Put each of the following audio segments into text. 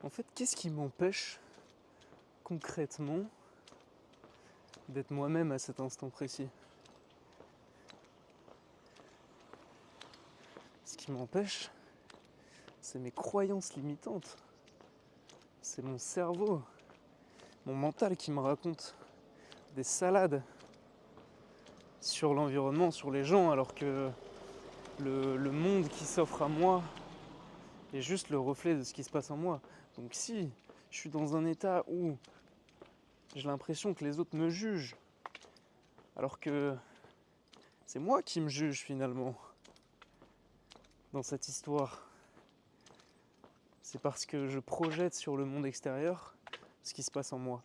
En fait, qu'est-ce qui m'empêche concrètement d'être moi-même à cet instant précis? Ce qui m'empêche, c'est mes croyances limitantes. C'est mon cerveau, mon mental qui me raconte des salades sur l'environnement, sur les gens, alors que le monde qui s'offre à moi est juste le reflet de ce qui se passe en moi. Donc si je suis dans un état où j'ai l'impression que les autres me jugent, alors que c'est moi qui me juge finalement dans cette histoire, c'est parce que je projette sur le monde extérieur ce qui se passe en moi.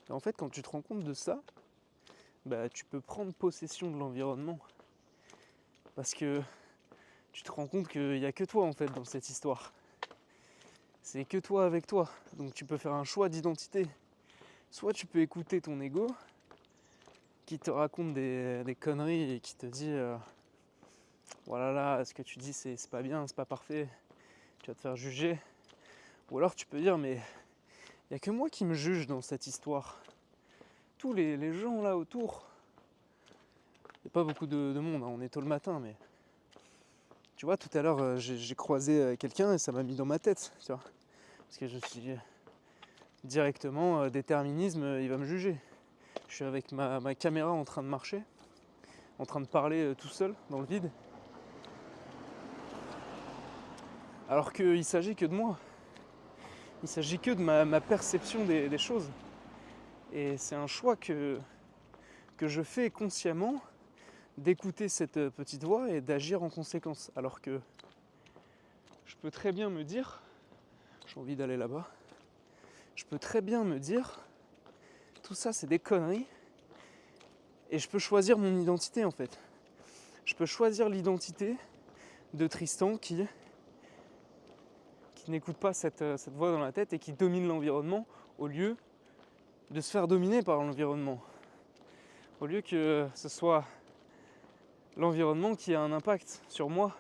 Et en fait, quand tu te rends compte de ça, tu peux prendre possession de l'environnement. Parce que tu te rends compte qu'il n'y a que toi en fait dans cette histoire. C'est que toi avec toi. Donc tu peux faire un choix d'identité. Soit tu peux écouter ton ego qui te raconte des conneries et qui te dit voilà là, ce que tu dis c'est pas bien, c'est pas parfait, tu vas te faire juger. Ou alors tu peux dire mais il n'y a que moi qui me juge dans cette histoire. Tous les gens là autour, il n'y a pas beaucoup de monde, hein, on est tôt le matin, mais tu vois, tout à l'heure j'ai croisé quelqu'un et ça m'a mis dans ma tête, tu vois. Parce que je me suis dit directement, déterminisme, il va me juger. Je suis avec ma caméra en train de marcher, en train de parler tout seul dans le vide. Alors qu'il ne s'agit que de moi. Il ne s'agit que de ma perception des choses. Et c'est un choix que je fais consciemment d'écouter cette petite voix et d'agir en conséquence. Alors que je peux très bien me dire, j'ai envie d'aller là-bas, je peux très bien me dire, tout ça c'est des conneries, et je peux choisir mon identité en fait. Je peux choisir l'identité de Tristan qui n'écoute pas cette voix dans la tête et qui domine l'environnement au lieu de se faire dominer par l'environnement. Au lieu que ce soit l'environnement qui a un impact sur moi.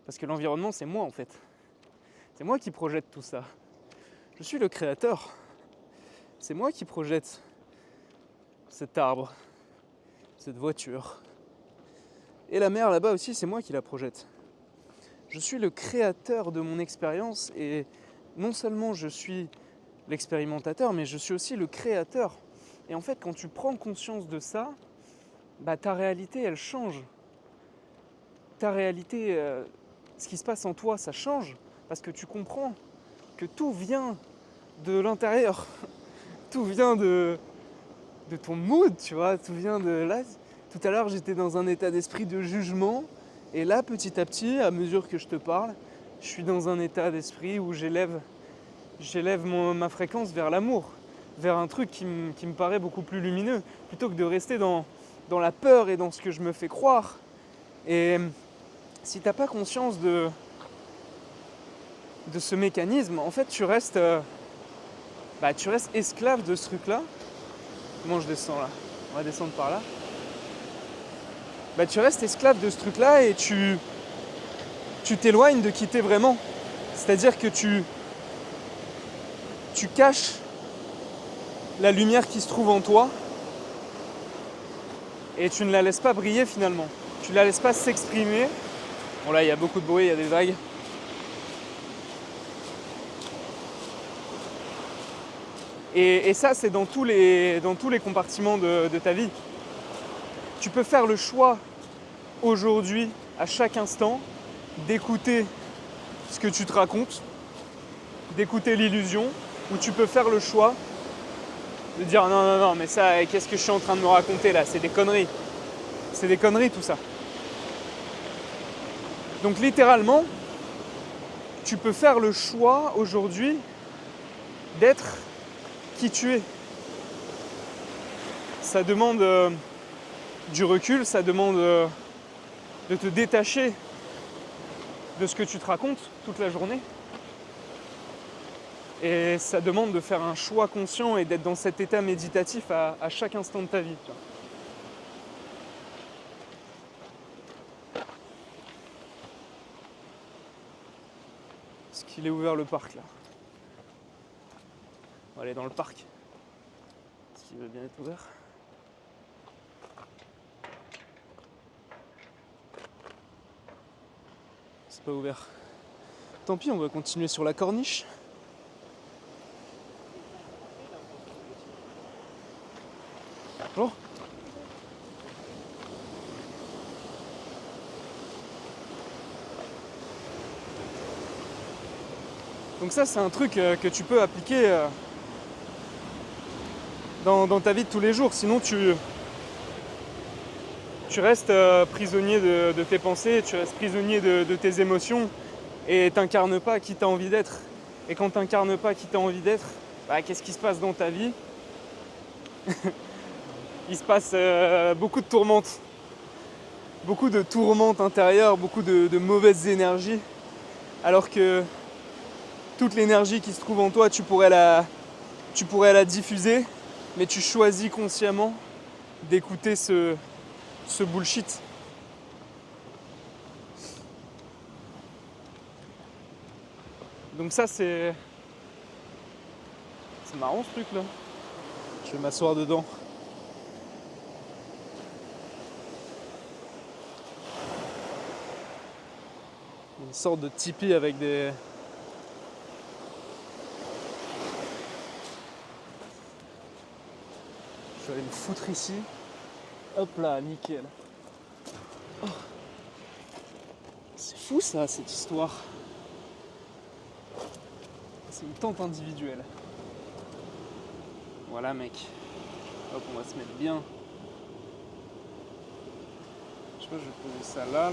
Parce que l'environnement, c'est moi en fait. C'est moi qui projette tout ça. Je suis le créateur. C'est moi qui projette cet arbre, cette voiture. Et la mer là-bas aussi, c'est moi qui la projette. Je suis le créateur de mon expérience et non seulement je suis l'expérimentateur, mais je suis aussi le créateur. Et en fait, quand tu prends conscience de ça, ta réalité, elle change. Ta réalité, ce qui se passe en toi, ça change. Parce que tu comprends que tout vient de l'intérieur. Tout vient de ton mood, tu vois. Tout vient de là. Tout à l'heure, j'étais dans un état d'esprit de jugement. Et là, petit à petit, à mesure que je te parle, je suis dans un état d'esprit où j'élève ma fréquence vers l'amour, vers un truc qui me paraît beaucoup plus lumineux, plutôt que de rester dans la peur et dans ce que je me fais croire. Et si tu n'as pas conscience de ce mécanisme, en fait, tu restes esclave de ce truc-là. Comment je descends là? On va descendre par là. Tu restes esclave de ce truc-là et tu t'éloignes de qui t'es vraiment. C'est-à-dire que tu caches la lumière qui se trouve en toi et tu ne la laisses pas briller finalement. Tu ne la laisses pas s'exprimer. Bon là, il y a beaucoup de bruit, il y a des vagues. Et ça, c'est dans tous les compartiments de ta vie. Tu peux faire le choix aujourd'hui, à chaque instant, d'écouter ce que tu te racontes, d'écouter l'illusion, ou tu peux faire le choix de dire non, mais ça, qu'est-ce que je suis en train de me raconter là? C'est des conneries. C'est des conneries tout ça. Donc littéralement, tu peux faire le choix aujourd'hui d'être qui tu es. Ça demande du recul, ça demande de te détacher de ce que tu te racontes toute la journée. Et ça demande de faire un choix conscient et d'être dans cet état méditatif à chaque instant de ta vie. Est-ce qu'il est ouvert le parc là? On va aller dans le parc. Est-ce qu'il veut bien être ouvert? C'est pas ouvert. Tant pis, on va continuer sur la corniche. Bonjour. Donc ça, c'est un truc que tu peux appliquer dans ta vie de tous les jours. Sinon, tu restes prisonnier de tes pensées, tu restes prisonnier de tes émotions et t'incarnes pas qui t'as envie d'être. Et quand t'incarnes pas qui t'as envie d'être, bah, qu'est-ce qui se passe dans ta vie? Il se passe beaucoup de tourmentes. Beaucoup de tourmentes intérieures, beaucoup de mauvaises énergies. Alors que toute l'énergie qui se trouve en toi, tu pourrais la diffuser, mais tu choisis consciemment d'écouter ce bullshit. Donc ça, c'est marrant ce truc là. Je vais m'asseoir dedans. Une sorte de tipi avec des... Je vais aller me foutre ici. Hop là, nickel. Oh. C'est fou ça, cette histoire. C'est une tente individuelle. Voilà mec. Hop, on va se mettre bien. Je sais pas, je vais poser ça là.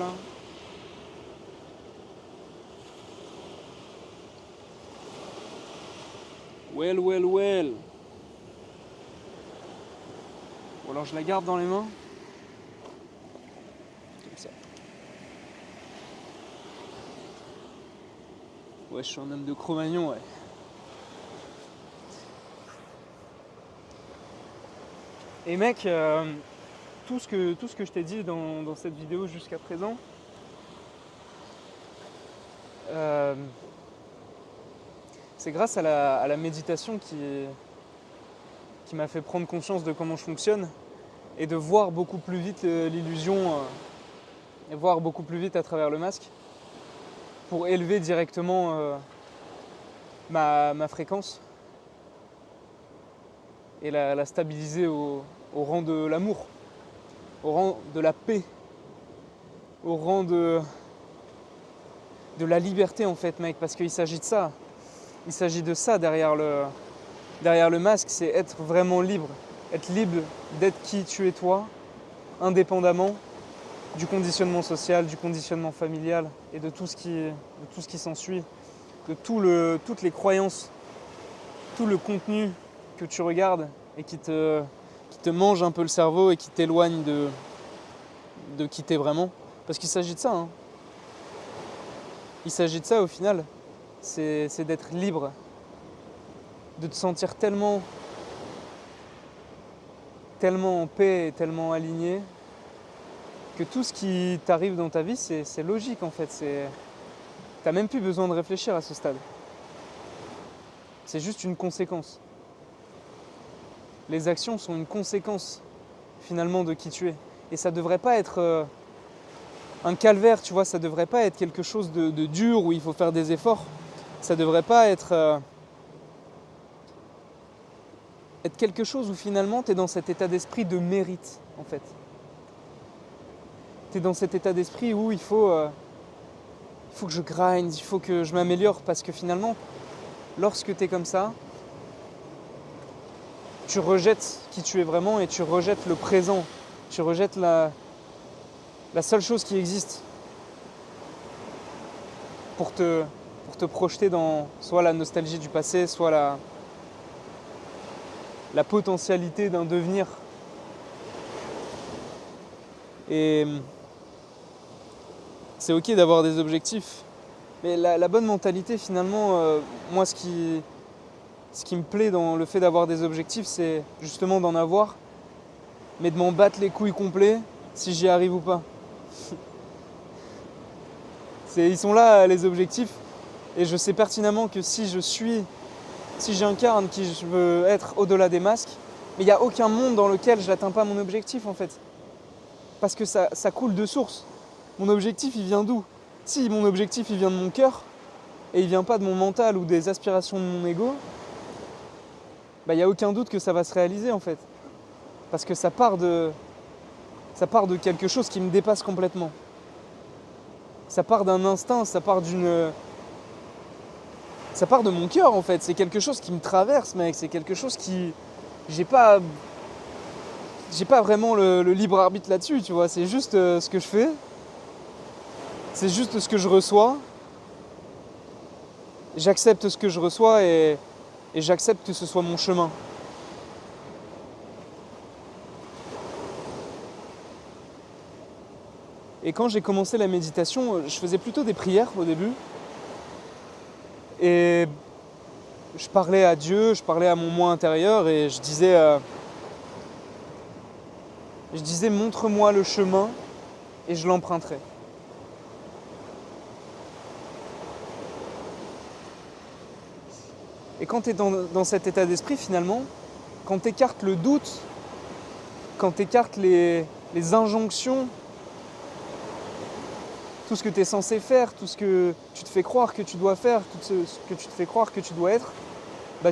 Well. Ou alors je la garde dans les mains. Comme ça. Ouais, je suis un homme de Cro-Magnon, ouais. Et mec, tout ce que je t'ai dit dans cette vidéo jusqu'à présent, c'est grâce à la méditation qui m'a fait prendre conscience de comment je fonctionne et de voir beaucoup plus vite l'illusion et voir beaucoup plus vite à travers le masque pour élever directement ma fréquence et la stabiliser au rang de l'amour, au rang de la paix, au rang de la liberté en fait mec, parce qu'il s'agit de ça. Il s'agit de ça derrière le masque, c'est être vraiment libre. Être libre d'être qui tu es toi, indépendamment du conditionnement social, du conditionnement familial et de tout ce qui s'ensuit, de toutes les croyances, tout le contenu que tu regardes et qui te mange un peu le cerveau et qui t'éloigne de qui t'es vraiment. Parce qu'il s'agit de ça. Hein. Il s'agit de ça au final. C'est d'être libre, de te sentir tellement en paix et tellement aligné que tout ce qui t'arrive dans ta vie, c'est logique en fait. T'as même plus besoin de réfléchir à ce stade. C'est juste une conséquence. Les actions sont une conséquence finalement de qui tu es. Et ça devrait pas être un calvaire, tu vois, ça devrait pas être quelque chose de dur où il faut faire des efforts. Ça devrait pas être quelque chose où finalement tu es dans cet état d'esprit de mérite en fait. Tu es dans cet état d'esprit où il faut que je grind, il faut que je m'améliore parce que finalement, lorsque tu es comme ça, tu rejettes qui tu es vraiment et tu rejettes le présent. Tu rejettes la seule chose qui existe pour te projeter dans soit la nostalgie du passé, soit la potentialité d'un devenir. Et c'est ok d'avoir des objectifs, mais la bonne mentalité finalement, moi ce qui me plaît dans le fait d'avoir des objectifs, c'est justement d'en avoir, mais de m'en battre les couilles complets si j'y arrive ou pas. Ils sont là les objectifs, Et je sais pertinemment que si j'incarne qui je veux être au-delà des masques, mais il n'y a aucun monde dans lequel je n'atteins pas mon objectif en fait. Parce que ça coule de source. Mon objectif, il vient d'où? Si mon objectif, il vient de mon cœur, et il vient pas de mon mental ou des aspirations de mon ego, il n'y a aucun doute que ça va se réaliser en fait. Parce que ça part de quelque chose qui me dépasse complètement. Ça part d'un instinct, ça part de mon cœur en fait. C'est quelque chose qui me traverse, mec. C'est quelque chose qui... J'ai pas vraiment le libre arbitre là-dessus, tu vois. C'est juste ce que je fais. C'est juste ce que je reçois. J'accepte ce que je reçois et j'accepte que ce soit mon chemin. Et quand j'ai commencé la méditation, je faisais plutôt des prières au début. Et je parlais à Dieu, je parlais à mon moi intérieur et je disais montre-moi le chemin et je l'emprunterai. Et quand tu es dans cet état d'esprit finalement, quand tu écartes le doute, quand tu écartes les injonctions, tout ce que tu es censé faire, tout ce que tu te fais croire que tu dois faire, tout ce que tu te fais croire que tu dois être,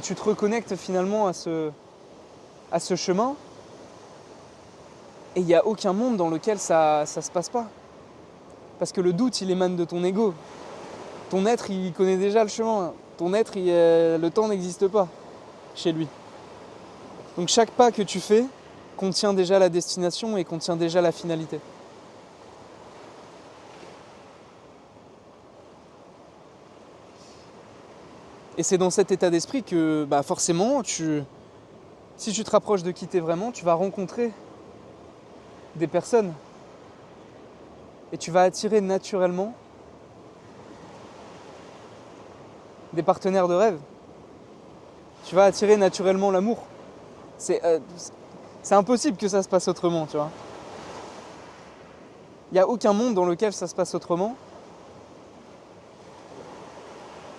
tu te reconnectes finalement à ce chemin. Et il n'y a aucun monde dans lequel ça se passe pas. Parce que le doute, il émane de ton ego. Ton être, il connaît déjà le chemin. Ton être, le temps n'existe pas chez lui. Donc chaque pas que tu fais contient déjà la destination et contient déjà la finalité. Et c'est dans cet état d'esprit que forcément, si tu te rapproches de qui t'es vraiment, tu vas rencontrer des personnes et tu vas attirer naturellement des partenaires de rêve. Tu vas attirer naturellement l'amour. C'est impossible que ça se passe autrement, tu vois. Il n'y a aucun monde dans lequel ça se passe autrement.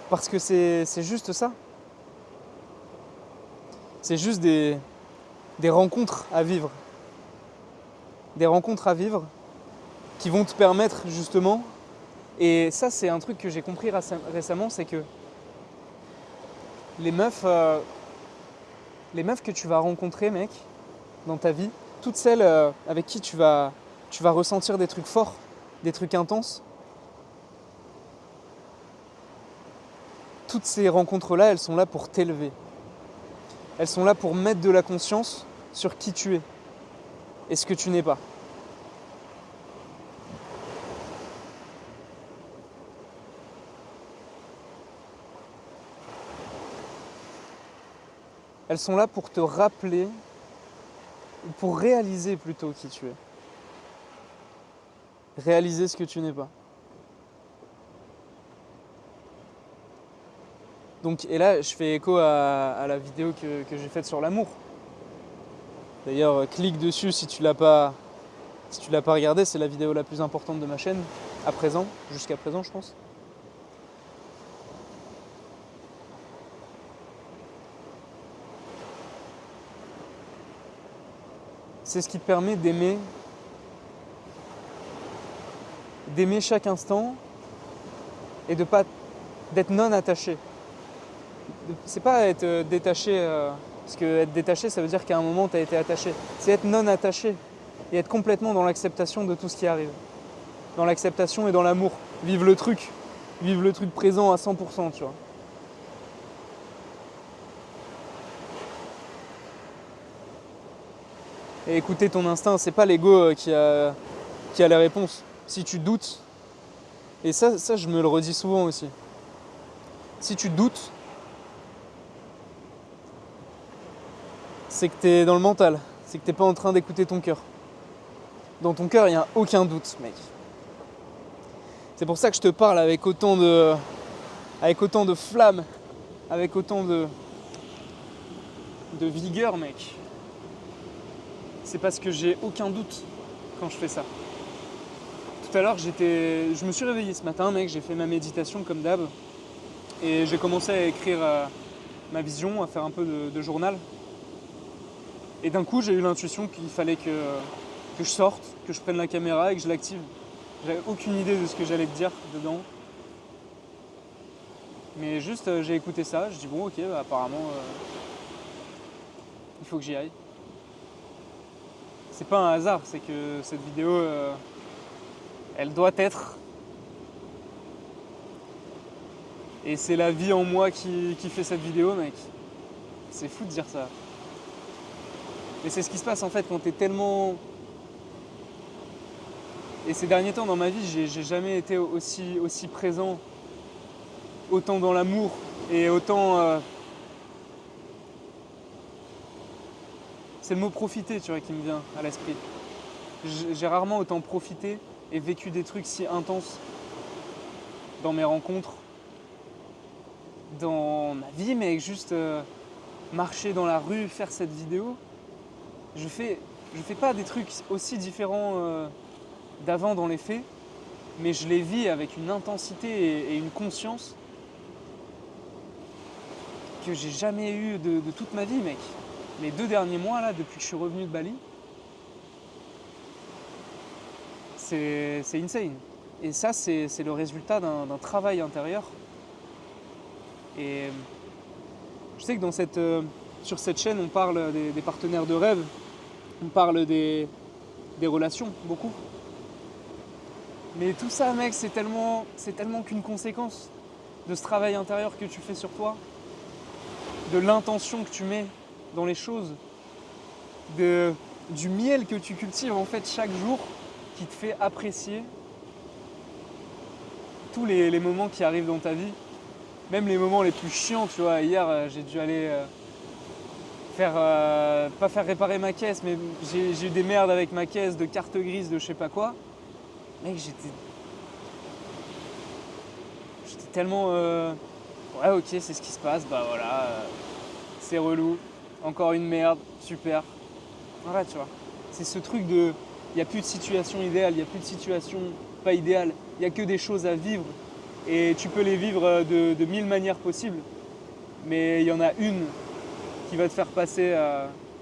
Parce que c'est juste ça. C'est juste des rencontres à vivre. Des rencontres à vivre qui vont te permettre justement, et ça c'est un truc que j'ai compris récemment, c'est que les meufs que tu vas rencontrer, mec, dans ta vie, toutes celles avec qui tu vas ressentir des trucs forts, des trucs intenses, toutes ces rencontres-là, elles sont là pour t'élever. Elles sont là pour mettre de la conscience sur qui tu es et ce que tu n'es pas. Elles sont là pour te rappeler, pour réaliser plutôt qui tu es. Réaliser ce que tu n'es pas. Donc, et là, je fais écho à la vidéo que j'ai faite sur l'amour. D'ailleurs, clique dessus si tu l'as pas regardé, c'est la vidéo la plus importante de ma chaîne, jusqu'à présent, je pense. C'est ce qui te permet d'aimer chaque instant et d'être non attaché. C'est pas être détaché, parce que être détaché, ça veut dire qu'à un moment, tu as été attaché. C'est être non attaché et être complètement dans l'acceptation de tout ce qui arrive. Dans l'acceptation et dans l'amour. Vivre le truc présent à 100%, tu vois. Et écouter ton instinct, c'est pas l'ego qui a la réponse. Si tu doutes, et ça je me le redis souvent aussi. Si tu doutes, c'est que t'es dans le mental, c'est que t'es pas en train d'écouter ton cœur. Dans ton cœur, il n'y a aucun doute, mec. C'est pour ça que je te parle avec autant de flamme, avec autant de vigueur, mec. C'est parce que j'ai aucun doute quand je fais ça. Tout à l'heure, je me suis réveillé ce matin, mec, j'ai fait ma méditation comme d'hab. Et j'ai commencé à écrire ma vision, à faire un peu de journal. Et d'un coup, j'ai eu l'intuition qu'il fallait que je sorte, que je prenne la caméra et que je l'active. J'avais aucune idée de ce que j'allais te dire dedans. Mais juste, j'ai écouté ça, je dis bon ok, bah, apparemment, il faut que j'y aille. C'est pas un hasard, c'est que cette vidéo, elle doit être. Et c'est la vie en moi qui fait cette vidéo, mec. C'est fou de dire ça. Mais c'est ce qui se passe en fait quand t'es tellement... Et ces derniers temps dans ma vie, j'ai jamais été aussi présent, autant dans l'amour et autant... C'est le mot profiter, tu vois, qui me vient à l'esprit. J'ai rarement autant profité et vécu des trucs si intenses dans mes rencontres, dans ma vie, mais juste marcher dans la rue, faire cette vidéo. Je fais pas des trucs aussi différents d'avant dans les faits, mais je les vis avec une intensité et une conscience que j'ai jamais eu de toute ma vie, mec. Les 2 derniers mois, là, depuis que je suis revenu de Bali, c'est insane. Et ça, c'est le résultat d'un travail intérieur. Et je sais que sur cette chaîne, on parle des partenaires de rêve, on parle des relations, beaucoup. Mais tout ça, mec, c'est tellement qu'une conséquence de ce travail intérieur que tu fais sur toi, de l'intention que tu mets dans les choses, du miel que tu cultives en fait chaque jour, qui te fait apprécier tous les moments qui arrivent dans ta vie, même les moments les plus chiants, tu vois. Hier, j'ai dû aller pas faire réparer ma caisse, mais j'ai eu des merdes avec ma caisse de carte grise de je sais pas quoi. Mec, j'étais tellement ouais, ok, c'est ce qui se passe, bah voilà, c'est relou, encore une merde, super. Voilà, tu vois. C'est ce truc de, il n'y a plus de situation idéale, il n'y a plus de situation pas idéale, il n'y a que des choses à vivre. Et tu peux les vivre de 1000 manières possibles, mais il y en a une qui va te faire passer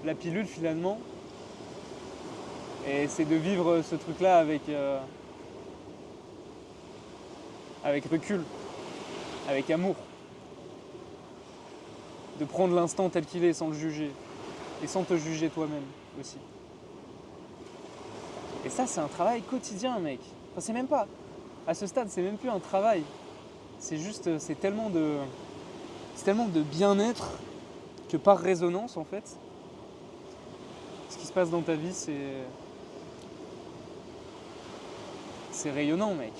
la pilule finalement. Et c'est de vivre ce truc-là avec recul, avec amour. De prendre l'instant tel qu'il est sans le juger. Et sans te juger toi-même aussi. Et ça, c'est un travail quotidien, mec. Enfin, c'est même pas... À ce stade, c'est même plus un travail. C'est juste... C'est tellement de bien-être que par résonance, en fait, ce qui se passe dans ta vie, c'est rayonnant, mec.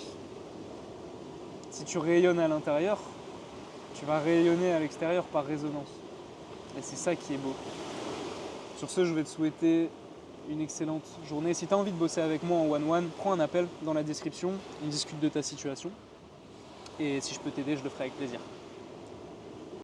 Si tu rayonnes à l'intérieur, tu vas rayonner à l'extérieur par résonance. Et c'est ça qui est beau. Sur ce, je vais te souhaiter une excellente journée. Si tu as envie de bosser avec moi en one-one, prends un appel dans la description, on discute de ta situation. Et si je peux t'aider, je le ferai avec plaisir.